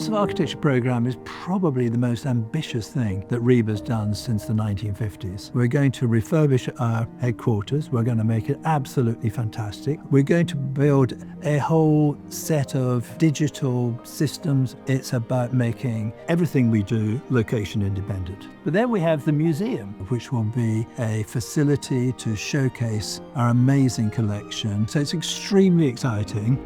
House of Architecture programme is probably the most ambitious thing that RIBA's done since the 1950s. We're going to refurbish our headquarters. We're going to make it absolutely fantastic. We're going to build a whole set of digital systems. It's about making everything we do location independent. But then we have the museum, which will be a facility to showcase our amazing collection. So it's extremely exciting.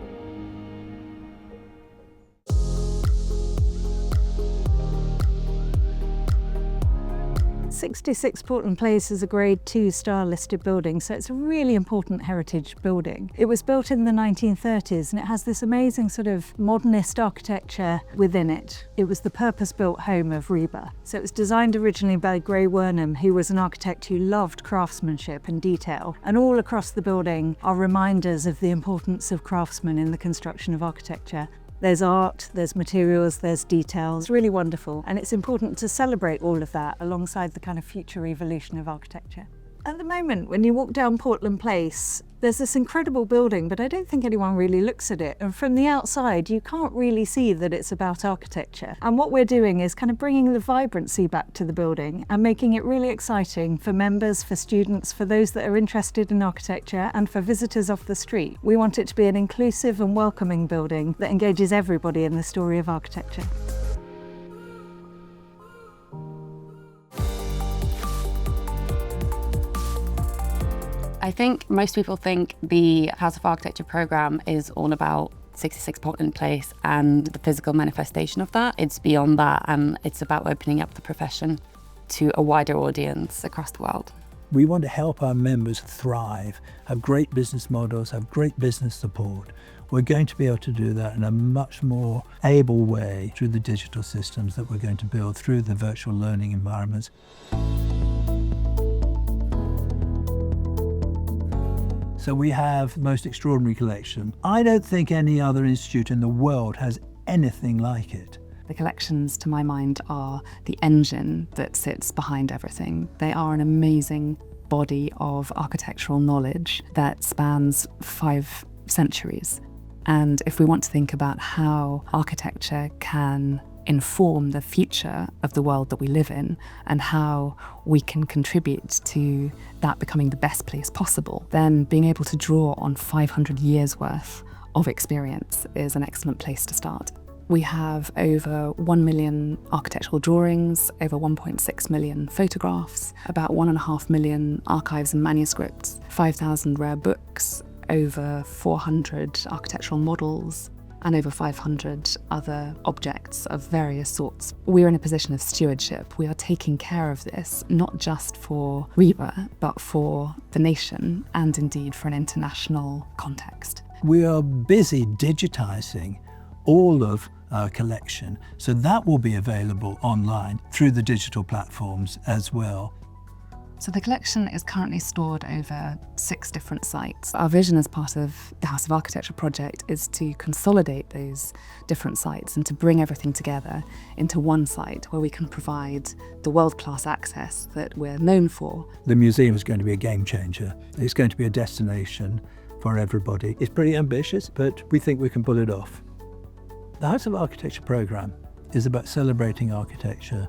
66 Portland Place is a Grade 2 star listed building, so it's a really important heritage building. It was built in the 1930s and it has this amazing sort of modernist architecture within it. It was the purpose-built home of RIBA. So it was designed originally by Gray Wernham, who was an architect who loved craftsmanship and detail. And all across the building are reminders of the importance of craftsmen in the construction of architecture. There's art, there's materials, there's details. It's really wonderful, and it's important to celebrate all of that alongside the kind of future evolution of architecture. At the moment, when you walk down Portland Place, there's this incredible building, but I don't think anyone really looks at it. And from the outside, you can't really see that it's about architecture. And what we're doing is kind of bringing the vibrancy back to the building and making it really exciting for members, for students, for those that are interested in architecture, and for visitors off the street. We want it to be an inclusive and welcoming building that engages everybody in the story of architecture. I think most people think the House of Architecture programme is all about 66 Portland Place and the physical manifestation of that. It's beyond that, and it's about opening up the profession to a wider audience across the world. We want to help our members thrive, have great business models, have great business support. We're going to be able to do that in a much more able way through the digital systems that we're going to build through the virtual learning environments. So we have the most extraordinary collection. I don't think any other institute in the world has anything like it. The collections, to my mind, are the engine that sits behind everything. They are an amazing body of architectural knowledge that spans 5 centuries. And if we want to think about how architecture can inform the future of the world that we live in and how we can contribute to that becoming the best place possible, then being able to draw on 500 years worth of experience is an excellent place to start. We have over 1 million architectural drawings, over 1.6 million photographs, about 1.5 million archives and manuscripts, 5,000 rare books, over 400 architectural models, and over 500 other objects of various sorts. We're in a position of stewardship. We are taking care of this, not just for RIBA, but for the nation and indeed for an international context. We are busy digitising all of our collection, so that will be available online through the digital platforms as well. So the collection is currently stored over 6 different sites. Our vision as part of the House of Architecture project is to consolidate those different sites and to bring everything together into one site where we can provide the world-class access that we're known for. The museum is going to be a game changer. It's going to be a destination for everybody. It's pretty ambitious, but we think we can pull it off. The House of Architecture programme is about celebrating architecture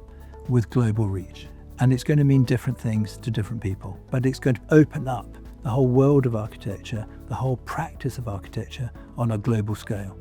with global reach. And it's going to mean different things to different people, but it's going to open up the whole world of architecture, the whole practice of architecture on a global scale.